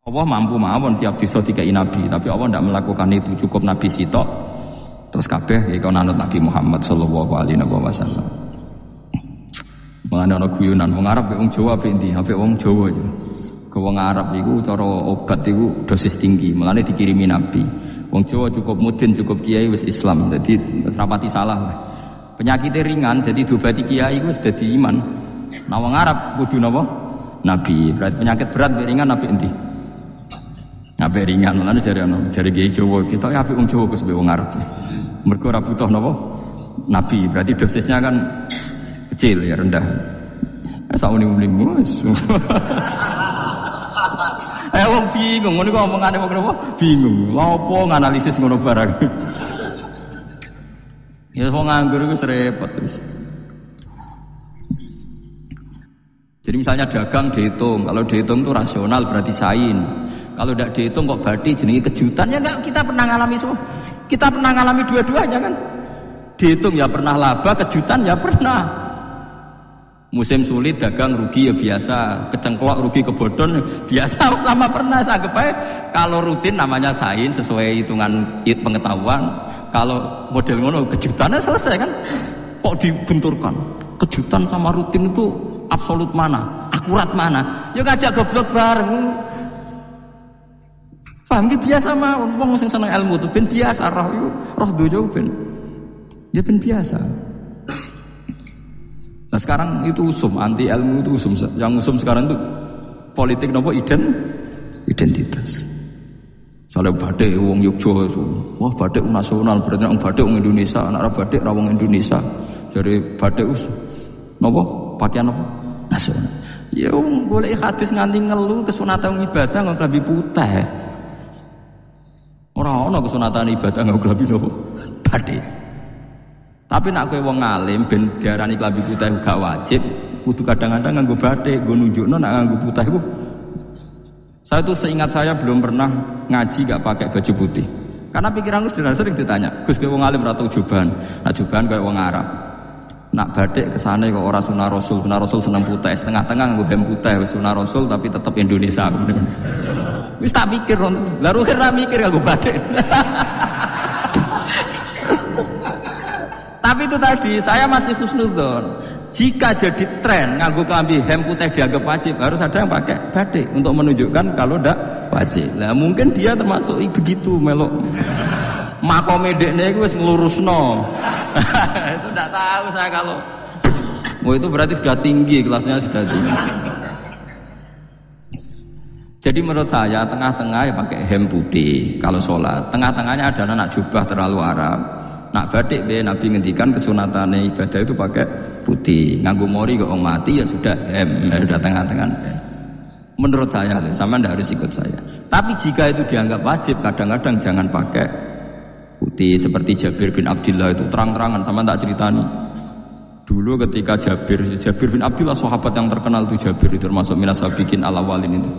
Allah mampu mawon tiap disa dikai nabi, tapi Allah tidak melakukan itu, cukup nabi sitok terus kabeh ya anut Nabi Muhammad sallallahu alaihi wasallam. Mulane ana guyonan wong Arab wong Jawa apik ndi? Apik wong Jawa aja. Ke wong Arab iku cara obat iku dosis tinggi, mulane dikirimi nabi. Wong Jawa cukup mudin, cukup kiai wis Islam. Jadi rapati salah. Penyakitnya ringan jadi diobati kiai wis dadi iman. Nah wong Arab kudu napa? Nabi. Berarti penyakit berat ringan nabi endi? Nabi ringan, mulane jare kiai Jawa kita apik wong Jawa Gus wong Arab. Mergo ora butuh napa? Nabi, berarti dosisnya kan kecil ya, rendah. Sauni-unimu. Wong bingung, ngono kok omongane wong napa? Bingung. Lha opo nganalisis ngono barang. Ya wong nganggur iku repot terus. Jadi misalnya dagang dihitung, kalau dihitung itu rasional berarti sain. Kalau tidak dihitung kok berarti jenenge kejutan ya enggak, kita pernah ngalami semua. Kita pernah ngalami dua-duanya kan. Dihitung ya pernah laba, kejutan ya pernah. Musim sulit dagang rugi ya biasa, kecengklok rugi kebodhon biasa sama pernah. Anggap aja kalau rutin namanya sain sesuai hitungan pengetahuan. Kalau model ngono kejutannya selesai kan. Kok dibenturkan? Kejutan sama rutin itu absolut mana? Akurat mana? Ya ngajak goblok bareng. Paham ki biasa mah wong sing seneng ilmu tuh ben biasa roh dojo ben. Ya ben biasa. Nah sekarang itu usum, anti ilmu itu usum. Yang usum sekarang itu politik nopo identitas. Soalnya batik wong Yogyo, wah batik nasional berarti orang batik wong Indonesia, anak batik ra wong Indonesia. Jadi batik nopo pakaian nopo nasional. Ya wong golek hadis nganti ngelu kesunatan ibadah nggo klambi putih. Ora ana kesunatan ibadah nggo klambi nopo batik. Tapi nak kowe wong alim ben diarani klambi putih gak wajib, kudu kadang-kadang nganggo batik, nggo nunjukno nak nganggo putih iku. Saya tuh seingat saya belum pernah ngaji gak pakai baju putih. Karena pikiranku sering ditanya, Gus kowe wong alim ora tau jubahan. Nah jubahan koyo wong Arab. Nak batik kesane kok ora sunah Rasul seneng putih, setengah-tengah nggo hem putih wis sunah Rasul tapi tetep Indonesia. Wis tak pikir, lha ruhe ra mikir nggo batik. Tapi itu tadi, saya masih husnudzon. Jika jadi tren nganggo klambi hem putih dianggap wajib, harus ada yang pakai batik untuk menunjukkan kalau ndak wajib. Nah, mungkin dia termasuk begitu melok. Makome dekne iku wis nglurusno. Itu ndak tahu saya kalau. Oh itu berarti sudah tinggi, kelasnya sudah tinggi. Jadi menurut saya tengah-tengah ya pakai hem putih kalau sholat. Tengah-tengahnya ada anak jubah terlalu Arab. Nak batik be Nabi ngendikan kesunatane ibadah itu pakai putih. Nganggo mori kok wong mati ya sudah hem, sudah tengah-tengah. Menurut saya, sama ndak harus ikut saya. Tapi jika itu dianggap wajib, kadang-kadang jangan pakai putih. Seperti Jabir bin Abdullah itu terang-terangan, sama tak ceritani. Dulu ketika Jabir bin Abdullah sahabat yang terkenal itu Jabir itu termasuk minas sabiqin al-awwalin itu.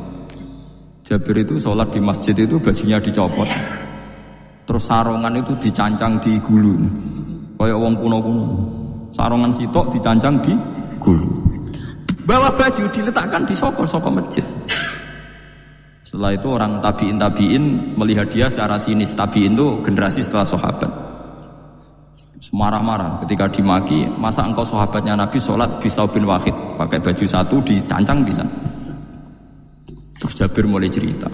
Jabir itu sholat di masjid itu bajunya dicopot. Terus sarongan itu dicancang di gulu. Kayak wong kuno-kuno. Sarongan sitok dicancang di gulu. Bawa baju diletakkan di soko masjid. Setelah itu orang tabiin melihat dia secara sinis. Tabiin itu generasi setelah sahabat. Marah-marah ketika dimaki, masa engkau sahabatnya Nabi sholat bisa bin wahid pakai baju satu dicancang di sana. Terus Jabir mulai cerita,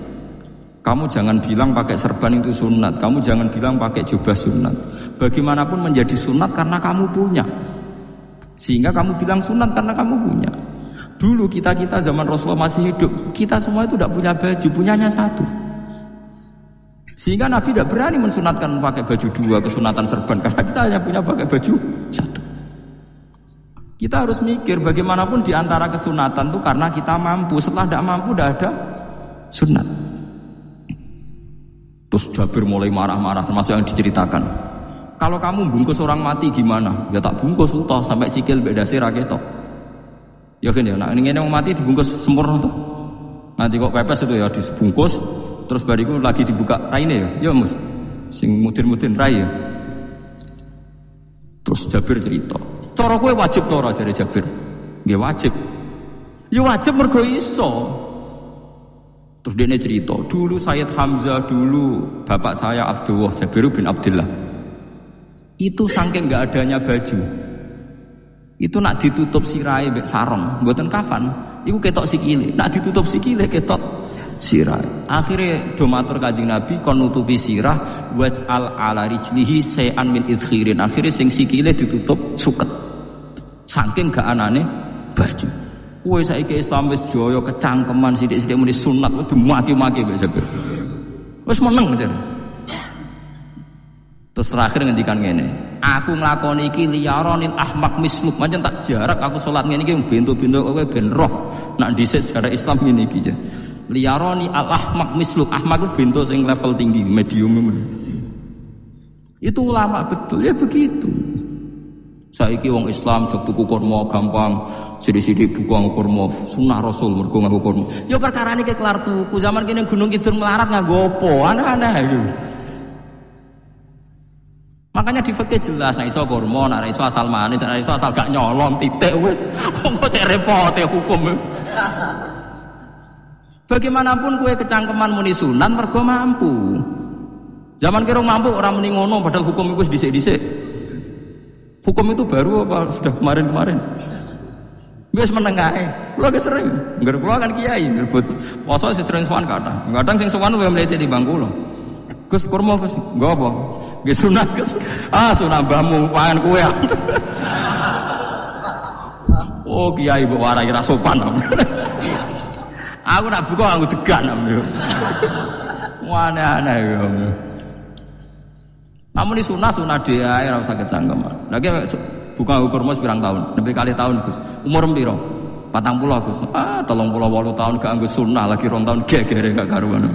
kamu jangan bilang pakai serban itu sunat, kamu jangan bilang pakai jubah sunat. Bagaimanapun menjadi sunat karena kamu punya, sehingga kamu bilang sunat karena kamu punya. Dulu kita zaman Rasulullah masih hidup, kita semua itu tidak punya baju, punyanya satu. Sehingga Nabi tidak berani mensunatkan pakai baju dua, kesunatan serban, karena kita hanya punya pakai baju satu. Kita harus mikir bagaimanapun di antara kesunatan itu karena kita mampu. Setelah tidak mampu tidak ada sunat. Terus Jabir mulai marah-marah, termasuk yang diceritakan. Kalau kamu bungkus orang mati gimana? Ya tak bungkus utuh sampai sikil beda sirah ketok. Ya kan ya, nah ini yang mati dibungkus sempurna tuh. Nanti kok pepes itu ya dibungkus, terus bariku lagi dibuka raine ya mus. Sing mudin-mudin rai ya. Terus Jabir cerita. Cara kowe wajib to ora jare Jabir? Nggih wajib. Ya wajib mergo iso. Terus dia cerita, dulu Sayyid Hamzah, dulu bapak saya Abdullah Jabir bin Abdullah. Itu saking nggak adanya baju. Itu nak ditutup sirai mbek sarung, mboten kafan. Iku ketok sikile. Nak ditutup sikile ketok sirai. Akhirnya do matur Kanjeng Nabi kon nutupi sirah waj'al ala rijlihi sayan min idkhirin. Akhirnya sing sikile ditutup suket. Saking gak anane baju. Kowe saiki Islam wis jaya kecangkeman sithik-sithik muni sunat wis dimaki-maki mbek Jabir. Wis meneng jan. Terus terakhir ngendikan ngene, aku nglakoni iki liyaronil ahmaq misluk, pancen tak jarak aku salat ngene iki bento-bento kowe ben roh. Nak dhisik sejarah Islam ngene iki. Liyaroni al ahmaq misluk, ahmaq itu bento sing level tinggi, medium. Itu ulama betul ya begitu. Saiki wong Islam jog tuku kurma gampang, sithik-sithik buku nganggo kurma, sunah Rasul mergo nganggo kurma. Ya perkarane ke kelar tuku, zaman kene Gunung Kidul melarat nganggo apa? Aneh-aneh iki. Makanya di fikih jelas, nek iso kurma, nek iso asal manis, nek iso asal gak nyolong titik wis. Kok cek repote hukum. Bagaimanapun kue kecangkeman muni sunan mergo mampu. Zaman kira mampu orang muni ngono padahal hukum itu dhisik-dhisik. Hukum itu baru apa sudah kemarin-kemarin? Wis menengah ae. Kula ge sering, ngger kula kan kiai, ngerbut poso sering sowan kathah. Kadang sing sowan luwih mlete timbang kula. Gus kurma Gus, nggo apa? Nggih sunat Gus. Ah sunah mbahmu pangan kowe. Oh kiai mbok warai ra sopan. Aku nak buka aku degan. Aneh-aneh ya. Namun ini sunah dia ora usah kecangkeman. Lagi buka ukur mas pirang tahun, lebih kali tahun Gus. Umur piro? 40 Gus. 38 tahun gak anggo sunah lagi 2 tahun gegere gak karuan.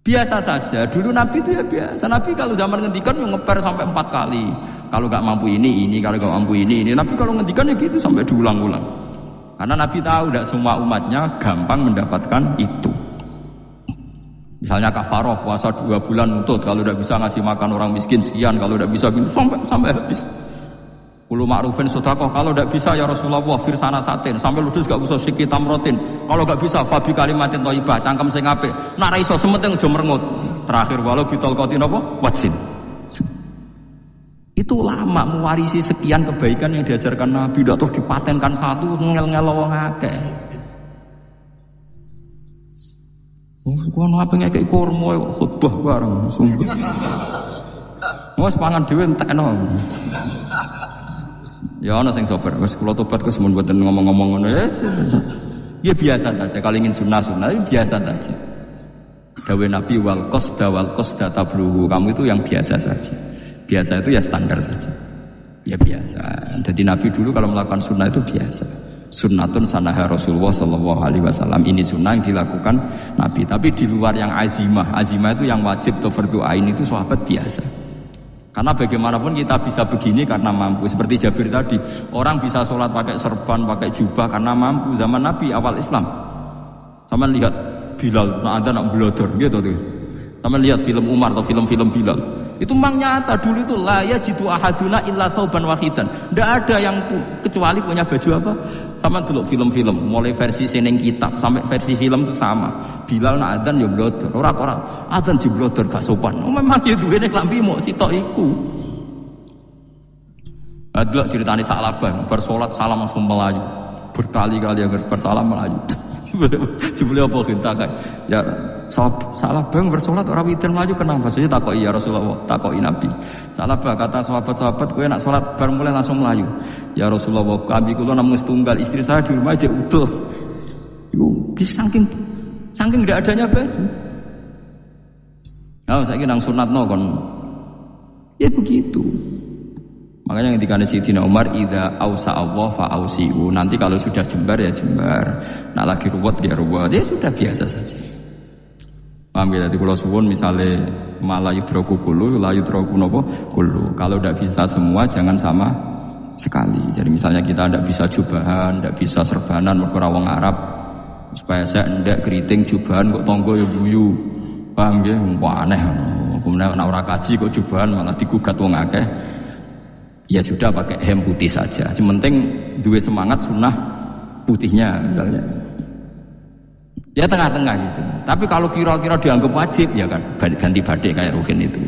Biasa saja. Dulu Nabi itu ya biasa. Nabi kalau zaman ngendikan yang ngeper sampai 4 kali. Kalau gak mampu ini, kalau gak mampu ini. Nabi kalau ngendikan ya gitu sampai diulang-ulang. Karena Nabi tahu tidak semua umatnya gampang mendapatkan itu. Misalnya kafaroh puasa 2 bulan nutut, kalau tidak bisa ngasih makan orang miskin sekian, kalau tidak bisa sampai habis. Ulu ma'rufin sedekah, kalau tidak bisa ya Rasulullah firsana satin, sampai ludus gak usah sikit tamrotin. Kalau gak bisa fabi kalimatin thayyibah, cangkem sing apik. Nak ra iso sementing aja merengut. Terakhir walau bitolqatin apa? Wajin. Itu lama mewarisi sekian kebaikan yang diajarkan Nabi, tidak terus dipatenkan satu ngel-ngel wong akeh. Kono apa ngekek kurma khutbah bareng sungguh. Wes pangan dhewe entekno. Ya ana sing sabar, wis kula tobat Gus mun mboten ngomong-ngomong ngono ya. Ya biasa saja kalau ingin sunah-sunah biasa saja. Dawe Nabi wal qasda tabluhu, kamu itu yang biasa saja. Biasa itu ya standar saja. Ya biasa. Jadi Nabi dulu kalau melakukan sunnah itu biasa. Sunnatun sanaha Rasulullah sallallahu alaihi wasallam. Ini sunnah yang dilakukan Nabi. Tapi di luar yang azimah. Azimah itu yang wajib atau fardu ain itu sahabat biasa. Karena bagaimanapun kita bisa begini karena mampu. Seperti Jabir tadi, orang bisa sholat pakai serban, pakai jubah karena mampu. Zaman Nabi awal Islam. Sama lihat Bilal, ada nak blodor gitu tuh. Sama lihat film Umar atau film-film Bilal. Itu memang nyata dulu itu la yajidu ahaduna illa thawban wahidan. Tidak ada yang kecuali punya baju apa? Sama dulu film-film, mulai versi seneng kitab sampai versi film itu sama. Bilal nak adzan ya blodor, ora adzan di blodor gak sopan. Memang dia duwene klambi mok sitok iku. Ada ceritane Sa'labah bersolat salam langsung melayu. Berkali-kali agar bersalam melayu. Jebule apa gentak ya salah bang bersolat orang witir maju kenapa maksudnya takoki ya Rasulullah, takoki Nabi. Salah bah kata sahabat-sahabat kowe nak salat bar mulai langsung melayu. Ya Rasulullah, kami kula namung setunggal, istri saya di rumah aja utuh. Iku saking tidak adanya baju. Nah, saiki nang sunatno kon. Ya begitu. Makanya ketika Sayyidina Umar idza ausa Allah fa ausiu. Nanti kalau sudah jembar ya jembar. Nah lagi ruwet ya ruwet. Ya sudah biasa saja. Paham ya? Jadi kalau suwun misalnya malah yudroku kulu, la yudroku nopo kulu. Kalau tidak bisa semua jangan sama sekali. Jadi misalnya kita tidak bisa jubahan, tidak bisa serbanan mergo wong Arab. Supaya saya ndak keriting jubahan kok tonggo ya guyu. Paham ya? Wah aneh. Kemudian nek ora kaji kok jubahan malah digugat wong akeh. Ya sudah pakai hem putih saja. Yang penting dua semangat sunnah putihnya misalnya. Ya tengah-tengah gitu. Tapi kalau kira-kira dianggap wajib ya kan ganti badik kayak Ruhin itu.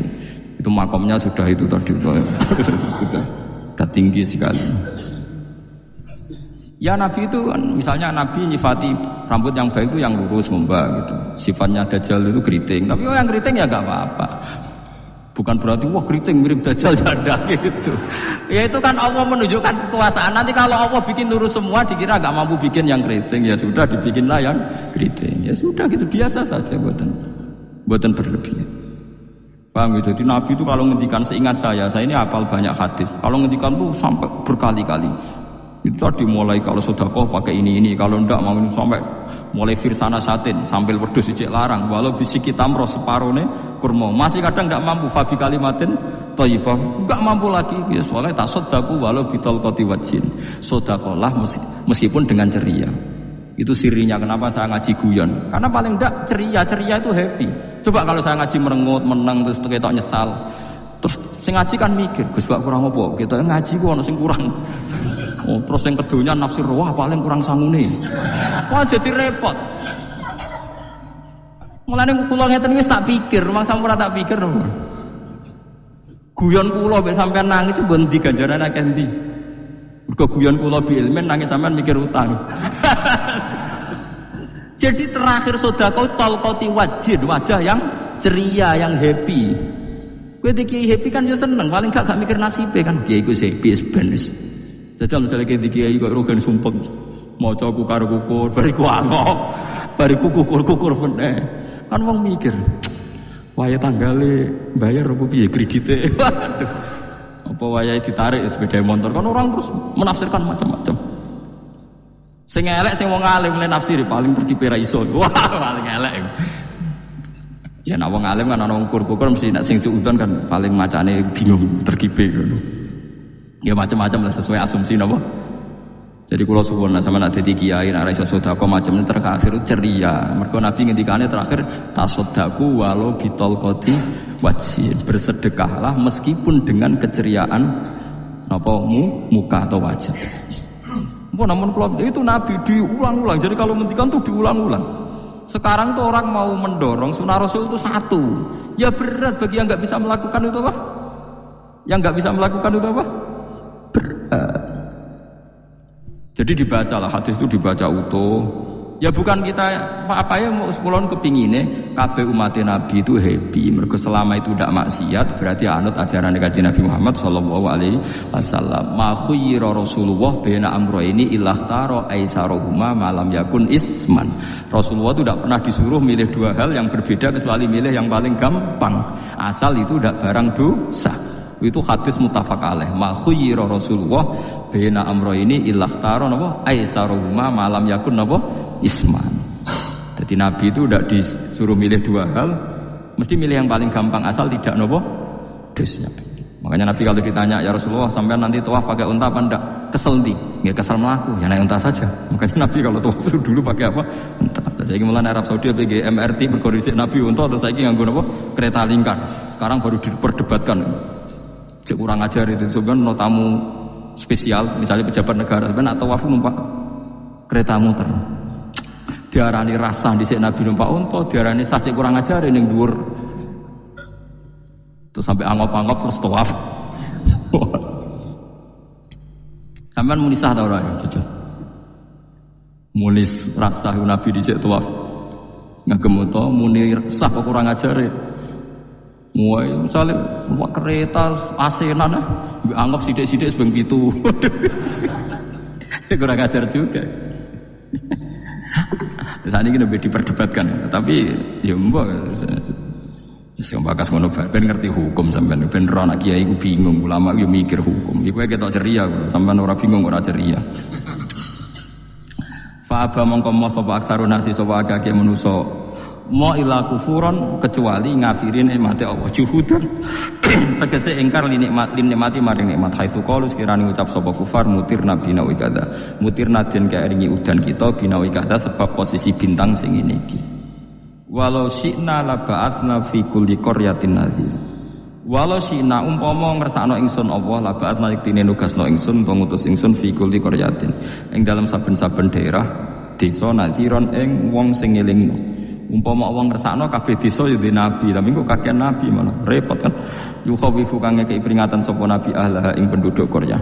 Itu makomnya sudah itu tadi sudah tinggi sekali. Ya Nabi itu kan, misalnya Nabi nyifati rambut yang baik itu yang lurus ngembak gitu. Sifatnya Dajjal itu keriting. Tapi yang keriting ya gak apa-apa. Bukan berarti wah keriting mirip Dajjal janda gitu. Ya itu kan Allah menunjukkan kekuasaan. Nanti kalau Allah bikin lurus semua dikira gak mampu bikin yang keriting, ya sudah dibikinlah yang keriting. Ya sudah gitu biasa saja buatan berlebihan. Paham gitu. Jadi Nabi itu kalau ngendikan seingat saya ini hafal banyak hadis. Kalau ngendikan tuh sampai berkali-kali. Itu tadi mulai kalau sedekah pakai ini, kalau ndak mau sampai mulai firsana satin sambil wedhus ijek larang walau bisik tamro separone kurma masih kadang ndak mampu fabi kalimatin thayyibah enggak mampu lagi ya soalnya tasaddaku walau bitalqati wajhin sedekahlah meskipun dengan ceria. Itu sirinya kenapa saya ngaji guyon, karena paling ndak ceria itu happy. Coba kalau saya ngaji merengut menang terus ketok nyesal, terus sing ngaji kan mikir Gus Pak kurang apa, kita ngaji ku ono sing kurang. Oh, terus yang keduanya nafsir wah paling kurang sangune. Wah jadi repot. Mulane kula ngeten wis tak pikir, rumah sampun tak pikir. Guyon kula mek sampean nangis mbon ndi ganjaran akeh ndi. Mergo guyon kula bi ilmen nangis sampean mikir utang. Jadi terakhir sedekah talqati wajah yang ceria, yang happy. Kowe iki happy kan yo seneng, paling gak mikir nasibe kan. Kiai ku happy ben wis. Jajal misalnya kayak kiai kok rogan sumpek maca ku karo kukur bariku angok bariku kukur meneh kan wong mikir wayahe tanggale bayar apa piye kredite waduh apa wayahe ditarik sepeda motor kan orang terus menafsirkan macam-macam sing elek sing wong alim le nafsiri paling tertipe ra iso wah paling elek ya nek wong alim kan ana wong kukur mesti nek sing diudan kan paling macane bingung terkipe ngono. Ya macam-macam lah sesuai asumsi napa. Jadi kula suwun sama nek dadi kiai nek ra iso sedekah macamnya terakhir ceria. Mergo Nabi ngendikane terakhir tasaddaku walau bitalqati wajhi. Bersedekahlah meskipun dengan keceriaan napa muka atau wajah. Mpun namun kula itu Nabi diulang-ulang. Jadi kalau ngendikan tuh diulang-ulang. Sekarang tuh orang mau mendorong sunah Rasul itu satu. Ya berat bagi yang enggak bisa melakukan itu apa? Yang enggak bisa melakukan itu apa? Jadi dibacalah hadis itu dibaca utuh. Ya bukan kita apa ya mau sepuluhan kepingine kabeh umat Nabi itu happy. Mergo selama itu tidak maksiat berarti anut ajaran Kanjeng Nabi Muhammad sallallahu alaihi wasallam. Ma khuyira Rasulullah baina amrayni ilakhtara aisaruhuma malam yakun isman. Rasulullah itu tidak pernah disuruh milih dua hal yang berbeda kecuali milih yang paling gampang asal itu tidak barang dosa. Itu hadis muttafaq alaih. Ma khuyira Rasulullah baina amrayni ilakhtara napa aisaruhuma malam yakun napa isman. Jadi Nabi itu tidak disuruh milih dua hal, mesti milih yang paling gampang asal tidak nopo dosa. Makanya Nabi kalau ditanya ya Rasulullah sampean nanti tawaf pakai unta apa enggak? Kesel ndi? Nggih kesel melaku, ya naik unta saja. Makanya Nabi kalau tawaf itu dulu pakai apa? Unta. Saiki mulane Arab Saudi PG MRT berkoordinasi Nabi unta terus saiki nganggo napa? Kereta lingkar. Sekarang baru diperdebatkan. Cek kurang ajar itu sebenarnya tamu spesial misalnya pejabat negara sebenarnya atau tawaf numpak kereta muter. Diarani rasa dhisik Nabi numpak unta, diarani sah cek kurang ajar ning dhuwur. Terus sampai angop-angop terus tawaf. Sampeyan muni sah ta ora ya, jujur. Muni rasa Nabi dhisik tawaf. Ngagem unta muni sah kok kurang ajar. Mulai misalnya numpak kereta asenan anggap sidik-sidik sebeng pitu. Kurang ajar juga. Saat ini lebih diperdebatkan, tapi ya mbak, saya bakas ngono ben ngerti hukum sampean, ben ora anak kiai ku bingung, ulama yo mikir hukum. Iku ketok ceria, sampean ora bingung ora ceria. Fa aba mongko mo sapa aksarun nasi sapa akeh manusa mo ila kufuron kecuali ngafiri nikmate Allah juhudan tegese ingkar nikmati maring nikmat haitsu qalu sekirane ucap sapa kufar mutir nabi nawi kada mutir nadien kairingi udan kita binawi kada sebab posisi bintang sing ngene iki walau syi'na la ba'atna fi kulli qaryatin nazir walau syi'na umpama ngersakno ingsun Allah la ba'atna iktine nugasno ingsun ngutus ingsun fi kulli qaryatin ing dalam saben-saben daerah desa nadhiron ing wong sing ngelingno. Umpama wong ngersakno kabeh desa ya nabi, tapi kok kakean nabi malah repot kan. Yukhawifu kang ngekeki peringatan sapa nabi ahlaha ing penduduk Korea.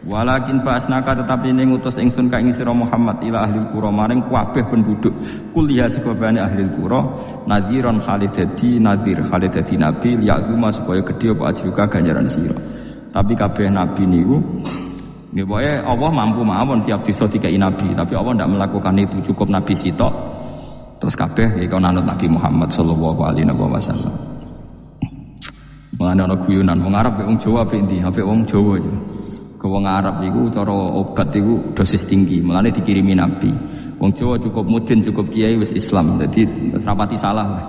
Walakin ba'asnaka tetapi ning utus ingsun ka ing sira Muhammad ila ahli qura maring kabeh penduduk kuliah sebabane ahli qura nadhiron khalidati nadhir khalidati nabi liya'zuma supaya gedhe apa ajruka ganjaran sira. Tapi kabeh nabi niku nggih pokoke Allah mampu mawon tiap desa dikai nabi, tapi Allah ndak melakukan itu, cukup nabi sitok. Terus kabeh iki ana Nabi Muhammad sallallahu alaihi wasallam. Mulane ana guyonan wong Arab wong Jawa apik ndi? Apik wong Jawa aja. Ke wong Arab iku cara obat iku dosis tinggi, mulane dikirimi nabi. Wong Jawa cukup mudin, cukup kiai wis Islam. Dadi rapati salah.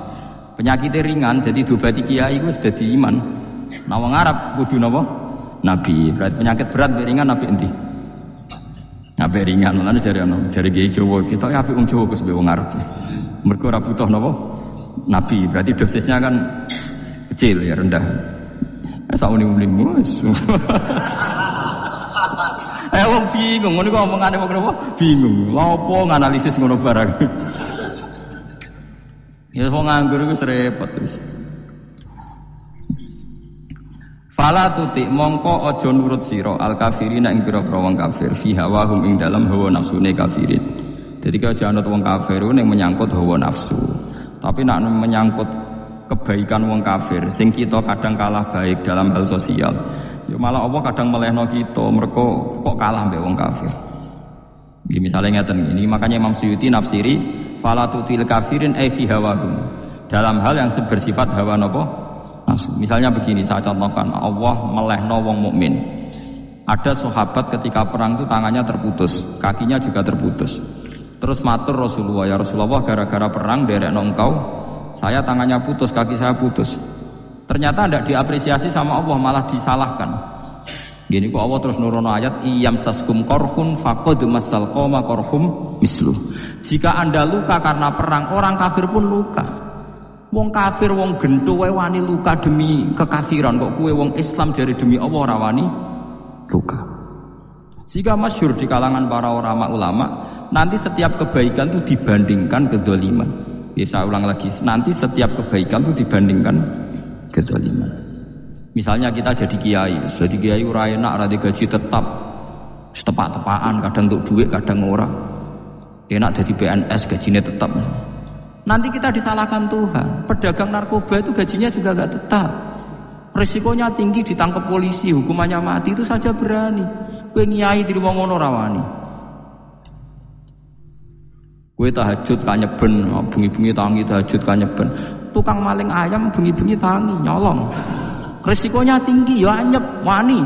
Penyakitnya ringan jadi diobati kiai wis dadi iman. Nah wong Arab kudu napa? Nabi. Berarti penyakit berat ringan nabi endi? Nabi ringan, mulane jare kiai Jawa kita apik wong Jawa Gus wong Arab. Mergo ora butuh napa? Nabi, berarti dosisnya kan kecil ya, rendah. Sauni-unimu. Wong bingung, ngono kok omongane wong napa? Bingung. Lha opo nganalisis ngono barang. Ya wong nganggur iku repot terus. Fala tuti mongko aja nurut sira al kafirina ing pira-pira wong kafir fi hawahum ing dalam hawa nafsune kafirin. Jadi kalau jangan wong kafir yang menyangkut hawa nafsu, tapi nak menyangkut kebaikan wong kafir, sing kita kadang kalah baik dalam hal sosial, ya malah Allah kadang melehno kita, mereka kok kalah mbek wong kafir. Gini misalnya ngeten ini, makanya Imam Suyuti nafsiri falatutil kafirin fi hawahum dalam hal yang bersifat hawa napa nafsu. Misalnya begini, saya contohkan Allah melehno wong mukmin. Ada sahabat ketika perang itu tangannya terputus, kakinya juga terputus. Terus matur Rasulullah, ya Rasulullah gara-gara perang derekno engkau, saya tangannya putus, kaki saya putus. Ternyata tidak diapresiasi sama Allah, malah disalahkan. Gini kok Allah terus nurono ayat iyam saskum korhun faqad masal qoma korhum mislu. Jika anda luka karena perang, orang kafir pun luka. Wong kafir, wong gento wae wani luka demi kekafiran, kok kue wong Islam jare demi Allah ora wani luka. Jika masyhur di kalangan para ulama, nanti setiap kebaikan itu dibandingkan kezaliman. Ya, saya ulang lagi, nanti setiap kebaikan itu dibandingkan kezaliman. Misalnya kita jadi kiai ora enak, ora gaji tetap, setepak-tepaan, kadang untuk duit, kadang ora. Enak jadi PNS, gajinya tetap. Nanti kita disalahkan Tuhan. Pedagang narkoba itu gajinya juga enggak tetap. Resikonya tinggi, ditangkap polisi, hukumannya mati, itu saja berani. Kowe nyai di wong ngono ra wani. Kowe tahajud kanyeben, bengi-bengi tangi tahajud kanyeben. Tukang maling ayam bengi-bengi tangi nyolong. Resikonya tinggi ya anyep wani.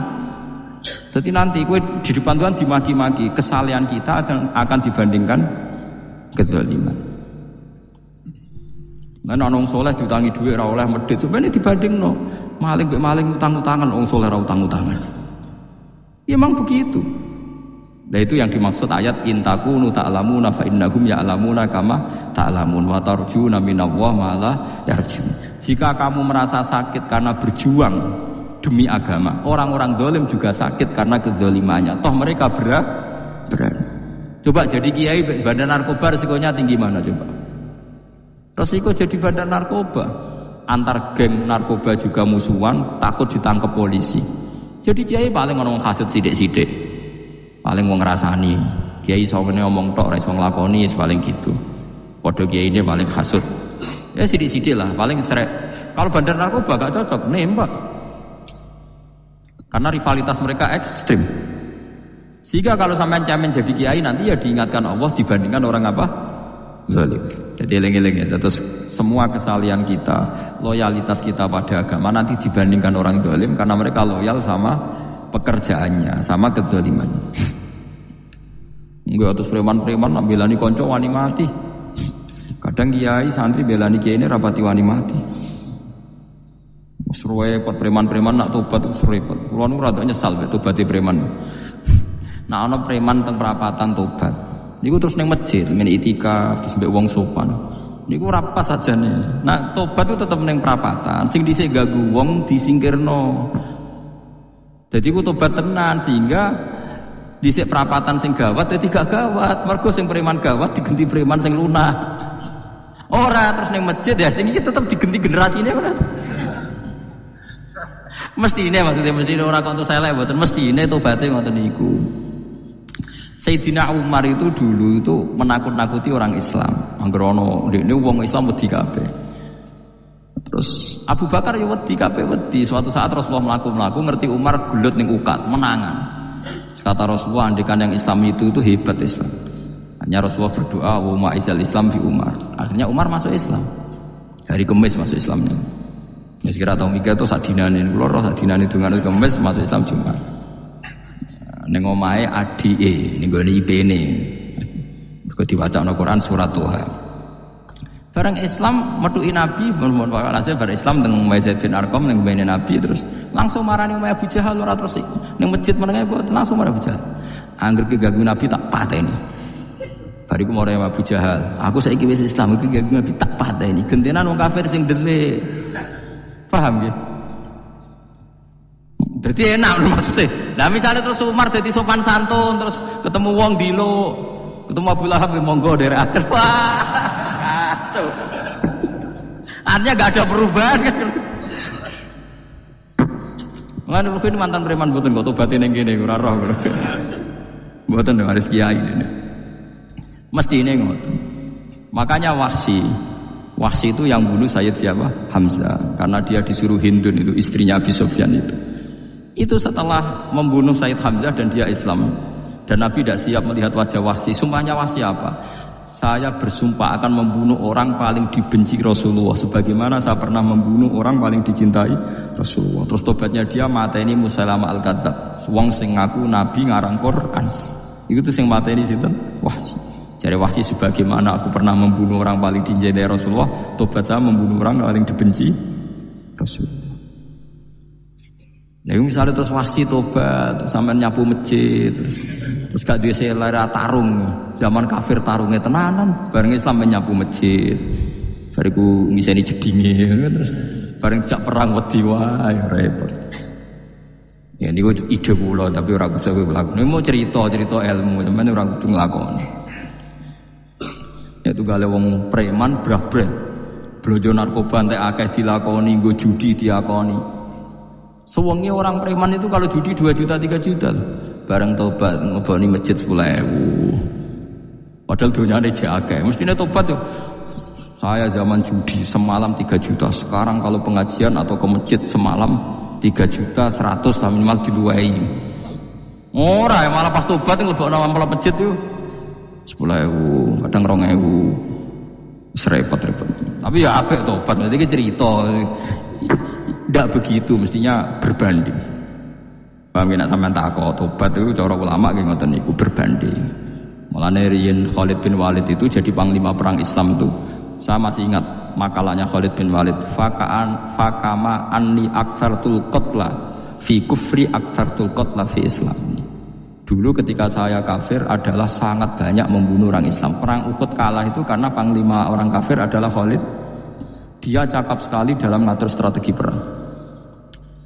Jadi nanti kowe di depan Tuhan dimaki-maki, kesalahan kita akan dibandingkan kezaliman. Nah, nong soleh diutangi duit ra oleh medhit, sebenarnya dibandingno maling mbek maling utang-utangan, wong soleh ra utang-utangan. Ya, memang begitu. Nah itu yang dimaksud ayat intakunu ta'lamuna fa innahum ya'lamuna kama ta'lamun wa tarjuna minallahi ma la yarjun. Jika kamu merasa sakit karena berjuang demi agama, orang-orang zalim juga sakit karena kezalimannya. Toh mereka berani. Coba jadi kiai bandar narkoba resikonya tinggi mana coba? Resiko jadi bandar narkoba, antar geng narkoba juga musuhan, takut ditangkap polisi. Jadi kiai paling ngomong hasud sidik-sidik, paling mau ngerasani. Kiai soalnya ngomong tok, iso nglakoni, paling gitu. Padha kiai ini paling hasud. Ya sidik-sidik lah, paling serek. Kalau bandar narkoba gak cocok, nembak. Karena rivalitas mereka ekstrim. Sehingga kalau sampai cemen jadi kiai nanti ya diingatkan Allah dibandingkan orang apa? Zalim. Jadi eling-eling ya. Terus semua kesalahan kita, loyalitas kita pada agama nanti dibandingkan orang zalim karena mereka loyal sama pekerjaannya, sama kezalimannya. Enggak terus preman-preman nak belani konco wani mati. Kadang kiai santri belani kiai ini rapati wani mati. Repot preman-preman nak tobat repot. Kulo nu rada nyesal mek tobaté preman. Nah ana preman teng perapatan tobat. Niku terus ning masjid men itikaf terus mbek wong sopan. Niku ora pas sajane. Nah tobat itu tetep ning perapatan. Sing dhisik ganggu wong disingkirno. Jadi ku tobat tenan sehingga Dhisik perapatan sing gawat dadi gak gawat. Mergo sing preman gawat diganti preman sing lunah. Ora terus ning masjid ya sing iki tetep diganti generasine ora. Mestine maksudnya mestine ora kok untuk selek mboten mestine tobaté ngoten niku. Sayyidina Umar itu dulu itu menakut-nakuti orang Islam. Anggere ana ndekne wong Islam wedi kabeh. Terus Abu Bakar ya wedi kabeh wedi. Suatu saat Rasulullah mlaku-mlaku ngerti Umar gelut ning ukat, menangan. Kata Rasulullah andikan yang Islam itu hebat Islam. Hanya Rasulullah berdoa wa ma'izal Islam fi Umar. Akhirnya Umar masuk Islam. Hari Kamis masuk Islamnya. Ya sekira tahun mikir itu sadinane, kula roh sadinane dongan Kamis masuk Islam Jumat. Ning omahe adike ning gone IP-ne. Mergo diwacana Quran surat Toha. Barang Islam metuki Nabi, mun walhasil barang Islam teng Zaid bin Arqam ning mbene Nabi terus langsung marani Umayyah Abu Jahal ora terus ning masjid menenge langsung marani Abu Jahal. Angger ki ganggu Nabi tak pateni. Bariku marani Abu Jahal, aku saiki wis Islam iki ganggu Nabi tak pateni. Gentenan wong kafir sing delik. Paham ya? Jadi enak maksudnya. Nah misalnya terus Umar jadi sopan santun terus ketemu wong dilo, ketemu Abu Lahab monggo dari akhir. Wah, kacau. Artinya gak ada perubahan kan? Mana mungkin mantan preman buatan kok tobatin yang gini ora roh. Buatan dengan harus kiai ini. Mesti ini ngoten. Makanya Wahsy itu yang bunuh Sayyid siapa? Hamzah. Karena dia disuruh Hindun itu istrinya Abi Sufyan itu. Itu setelah membunuh Sayyid Hamzah dan dia Islam. Dan Nabi tidak siap melihat wajah Wahsy. Sumpahnya Wahsy apa? Saya bersumpah akan membunuh orang paling dibenci Rasulullah. Sebagaimana saya pernah membunuh orang paling dicintai Rasulullah. Terus tobatnya dia mateni Musailamah al-Kadzdzab. Wong sing ngaku Nabi ngarang Quran. Itu tuh sing mateni sinten? Wahsy. Jadi Wahsy sebagaimana aku pernah membunuh orang paling dicintai Rasulullah, tobat saya membunuh orang paling dibenci Rasulullah. Nah, misalnya terus Wahsy tobat, sampai nyapu masjid, terus gak duwe selera tarung, zaman kafir tarungnya tenanan, bareng Islam menyapu masjid, bariku ngiseni jedinge, terus bareng jak perang wedi wae repot. Ya niku ide kula tapi ora bisa nglakoni. Mau cerita ilmu, sampeyan ora kudu nglakoni. Itu gale wong preman brah-breh. Blojo narkoba entek akeh dilakoni, nggo judi dilakoni. Sewengi orang preman itu kalau judi 2 juta 3 juta. Bareng tobat ngeboni masjid 10.000. Padahal dunyane jek akeh. Mestine tobat yo. Saya zaman judi semalam 3 juta. Sekarang kalau pengajian atau ke masjid semalam 3 juta 100 lah minimal diluwei. Ora malah pas tobat ngebokno amplop masjid yo. 10.000, kadang 2.000, repot-repot. Tapi ya apik tobat, nanti cerita. Tidak begitu, mestinya berbanding. Paham ya, sampean takok tobat itu cara ulama nggih ngoten niku berbanding. Mulane riyen Khalid bin Walid itu jadi panglima perang Islam itu. Saya masih ingat makalahnya Khalid bin Walid, fakama anni aktsartul qatla fi kufri aktsartul qatla fi Islam. Dulu ketika saya kafir adalah sangat banyak membunuh orang Islam. Perang Uhud kalah itu karena panglima orang kafir adalah Khalid. Dia cakap sekali dalam ngatur strategi perang.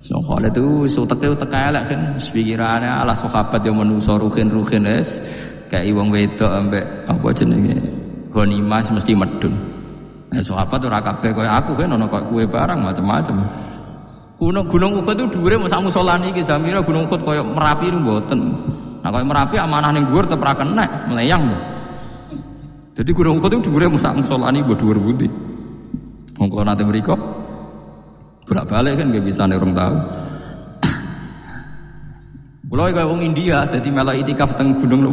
So Khalid itu utek elek kan, pikirannya ala sahabat yang menuso ruhin es, kayak wong wedok ambek apa jenenge ghanimah mesti medun. Nah sahabat ora kabeh kaya aku kan ono kok kue barang macam-macam. Gunung Uhud itu dhuwure sak musola niki jamira Gunung Uhud kaya Merapi niku mboten. Nah kaya Merapi amanah ning dhuwur tetep ra kenek, meleyang. Jadi Gunung Uhud itu dhuwure sak musola niki mbok dhuwur pundi. Wong kula nate mriko bolak-balik kan nggak bisa nih orang tahu. Kula kaya wong India dadi melok itikaf teng gunung lho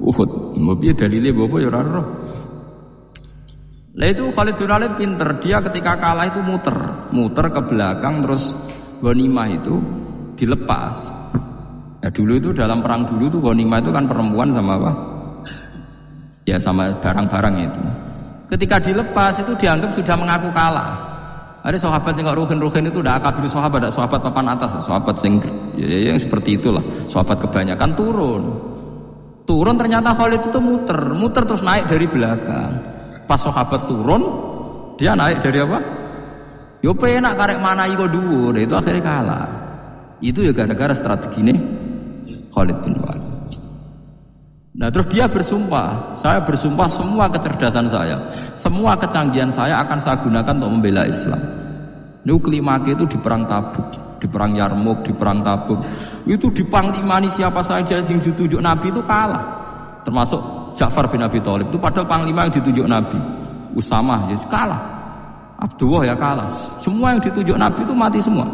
Uhud. Mbok piye dalile mbok ya ora ora. Lah itu Khalid bin Walid pinter, dia ketika kalah itu muter ke belakang terus ghanimah itu dilepas. Ya dulu itu dalam perang dulu itu ghanimah itu kan perempuan sama apa? Ya sama barang-barang itu. Ketika dilepas itu dianggap sudah mengaku kalah. Ada sahabat yang ruhin itu udah akabir sahabat, ada sahabat papan atas, sahabat yang seperti itulah. Sahabat kebanyakan turun ternyata Khalid itu muter terus naik dari belakang. Pas sahabat turun, dia naik dari apa? Yo penak karek mana iko dhuwur, itu akhirnya kalah. Itu ya gara-gara strategi ini Khalid bin Walid. Nah terus dia bersumpah, saya bersumpah semua kecerdasan saya, semua kecanggihan saya akan saya gunakan untuk membela Islam. Kelima itu di perang Tabuk, di perang Yarmouk, di perang Tabuk, itu dipanglimani siapa saja yang ditunjuk Nabi itu kalah, termasuk Ja'far bin Abi Thalib itu padahal panglima yang ditunjuk Nabi, Usamah ya kalah, Abdullah ya kalah, semua yang ditunjuk Nabi itu mati semua.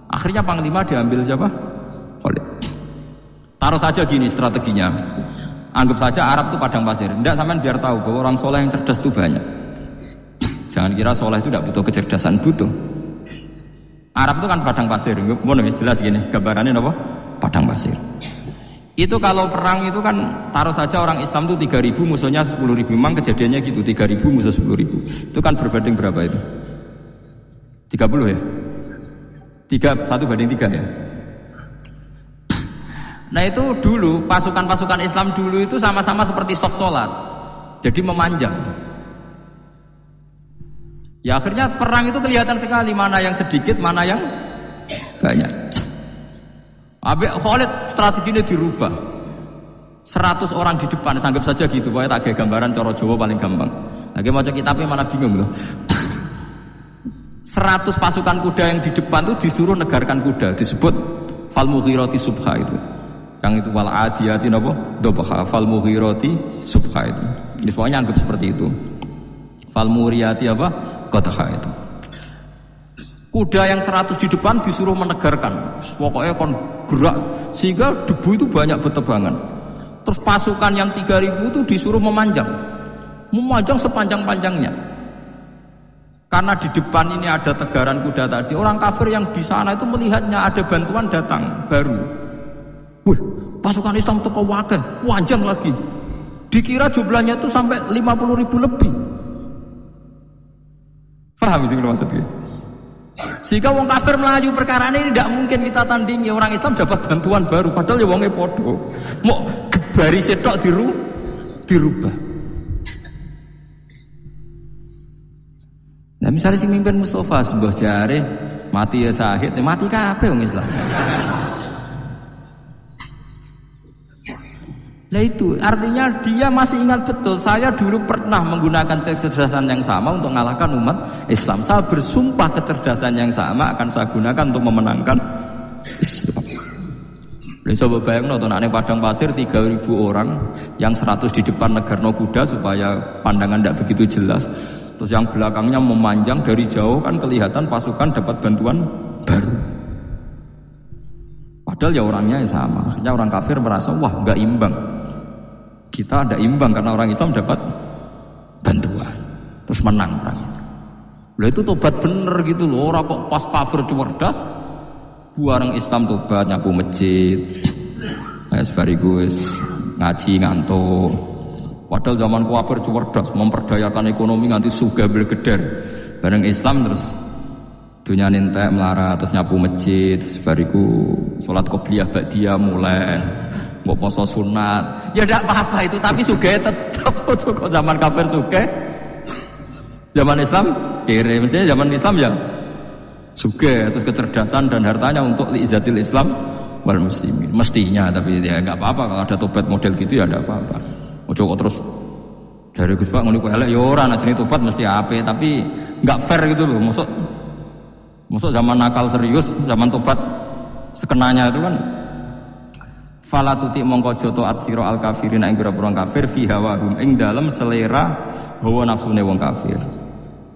Akhirnya panglima diambil siapa? Khalid. Taruh saja gini strateginya. Anggap saja Arab itu padang pasir. Tidak, sampean biar tahu bahwa orang soleh yang cerdas itu banyak. Jangan kira soleh itu tidak butuh kecerdasan, butuh. Arab itu kan padang pasir. Mau jelas gini, gambarannya apa? Padang pasir. Itu kalau perang itu kan taruh saja orang Islam itu 3.000 musuhnya 10.000. Memang kejadiannya gitu, 3.000 musuh 10.000. Itu kan berbanding berapa itu? 30 ya? 1 banding 3 ya? Nah itu dulu pasukan-pasukan Islam dulu itu sama-sama seperti saf sholat, jadi memanjang. Ya akhirnya perang itu kelihatan sekali mana yang sedikit, mana yang banyak. Habis Khalid strateginya dirubah. 100 orang di depan, anggap saja gitu, pokoknya tak kayak gambaran cara Jawa paling gampang. Lagi mau cek kitabnya mana bingung loh. 100 pasukan kuda yang di depan itu disuruh negarkan kuda, disebut fal mughirati subha itu. Yang itu wal adiyati napa dhabha fal mughirati subha itu. Ini pokoknya anggap seperti itu. Fal muriyati apa? Qadha itu. Kuda yang 100 di depan disuruh menegarkan. Pokoknya kon gerak sehingga debu itu banyak bertebangan. Terus pasukan yang 3.000 itu disuruh memanjang. Memanjang sepanjang-panjangnya. Karena di depan ini ada tegaran kuda tadi, orang kafir yang di sana itu melihatnya ada bantuan datang baru. Wih, pasukan Islam teko wakil, panjang lagi. Dikira jumlahnya itu sampai 50.000 lebih. Paham sih maksudnya? Jika wong kafir melaju perkara ini tidak mungkin kita tandingi, orang Islam dapat bantuan baru, padahal ya wongnya podo. Mau baris setok dirubah. Nah misalnya si mimpin Mustafa sebuah jari mati ya syahid, ya mati kabeh wong Islam. Nah itu artinya dia masih ingat betul, saya dulu pernah menggunakan kecerdasan yang sama untuk mengalahkan umat Islam. Saya bersumpah kecerdasan yang sama akan saya gunakan untuk memenangkan Islam. Coba bayang nonton aneh padang pasir 3.000 orang, yang 100 di depan negarno kuda supaya pandangan tidak begitu jelas. Terus yang belakangnya memanjang dari jauh kan kelihatan pasukan dapat bantuan baru. Padahal ya orangnya sama. Akhirnya orang kafir merasa wah nggak imbang. Kita ada imbang karena orang Islam dapat bantuan. Terus menang perang. Lah itu tobat bener gitu loh. Orang kok pas kafir cerdas, bareng Islam tobat nyapu masjid. Sebarigus ngaji ngantuk. Padahal zaman kafir cerdas, memperdayakan ekonomi nganti sugih belgeder. Bareng Islam terus dunia nintek melarat, terus nyapu masjid, sebariku sholat qobliyah ba'diyah mulai, mau poso sunat. Ya tidak apa-apa itu, tapi sugih tetap. Kok zaman kafir sugih, zaman Islam kere, mestinya zaman Islam ya sugih, terus kecerdasan dan hartanya untuk liizatil Islam wal muslimin. Mestinya, tapi ya nggak apa-apa kalau ada tobat model gitu ya tidak apa-apa. Ojo terus dari Gus Pak ngono kok elek ya ora, nek jenenge tobat mesti apik, tapi nggak fair gitu loh. Maksud zaman nakal serius, zaman tobat sekenanya itu kan fala tuti mongko joto at sira al kafirin ing pira-pira kafir fi hawahum ing dalem selera hawa nafsune wong kafir.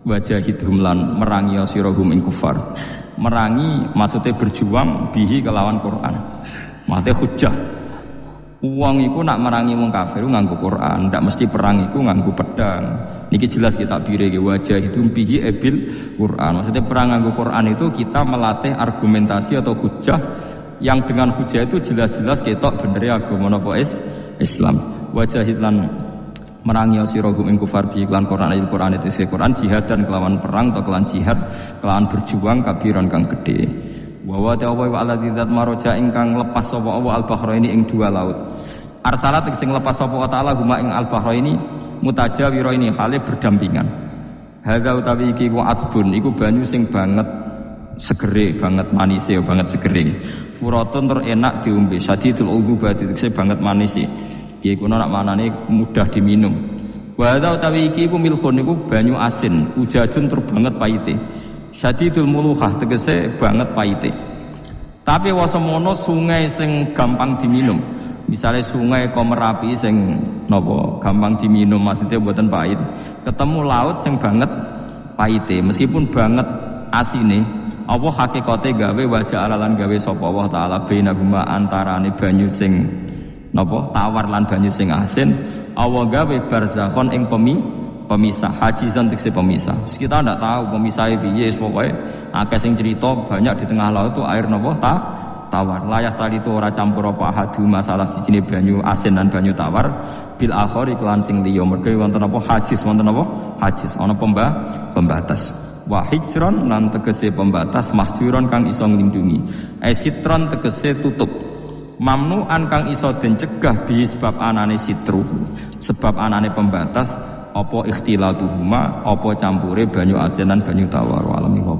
Wajahidhum lan merangi sirahum ing kufar. Merangi maksudnya berjuang bihi kelawan Quran. Maksudnya hujjah. Uang itu nak merangi wong kafir nganggo Quran, ndak mesti perang itu nganggo pedang. Niki jelas kita birege wajah itu bihi ebil Quran. Maksudnya perang nganggo Quran itu kita melatih argumentasi atau hujjah yang dengan hujjah itu jelas-jelas ketok bener agama napa Islam. Wajah lan merangi sirahum ing kufar bi iklan Quran Quran itu Quran jihad dan kelawan perang atau kelawan jihad kelawan berjuang kabiran kang gede. Wa ta'ala wa alladzi zat maroja ingkang lepas sapa Allah al-bahraini ing dua laut. Arsalat sing lepas sapa ta'ala huma ing al-bahraini mutajawiraini hale berdampingan. Hadza utawi iki wa asbun iku banyu sing banget segere, banget manise, banget segere. Furatun tur enak diombe, sadidul udzubati sing banget manise. Iki kuna nak manane mudah diminum. Wa hadza utawi iki iku milkhun iku banyu asin, ujajun tur banget paite. Syadidul muluhah tegese banget paite. Tapi wasemono sungai sing gampang diminum. Misalnya sungai Merapi sing napa gampang diminum maksudnya mboten pahit. Ketemu laut sing banget paite, meskipun banget asine, apa hakikate gawe wajah alalan gawe sapa Allah taala bainahuma antarane banyu sing napa tawar lan banyu sing asin, Allah gawe barzakhon ing pemisah, hajizan tekse pemisah. Kita ndak tahu pemisahnya piye, pokoke akeh sing cerita banyak di tengah laut itu air napa tawar. Layah tadi itu ora campur apa hadu masalah sijine banyu asin dan banyu tawar bil akhir iklan sing liya mergo wonten apa hajiz, wonten apa hajiz ana pembatas. Wa hijron lan tegese pembatas, mahjuron kang iso nglindungi. Sitron tegese tutup. Mamnuan kang iso den cegah bi sebab anane sitru. Sebab anane pembatas apa ikhtilatuhuma, apa campure banyu asin lan banyu tawar. Walami wa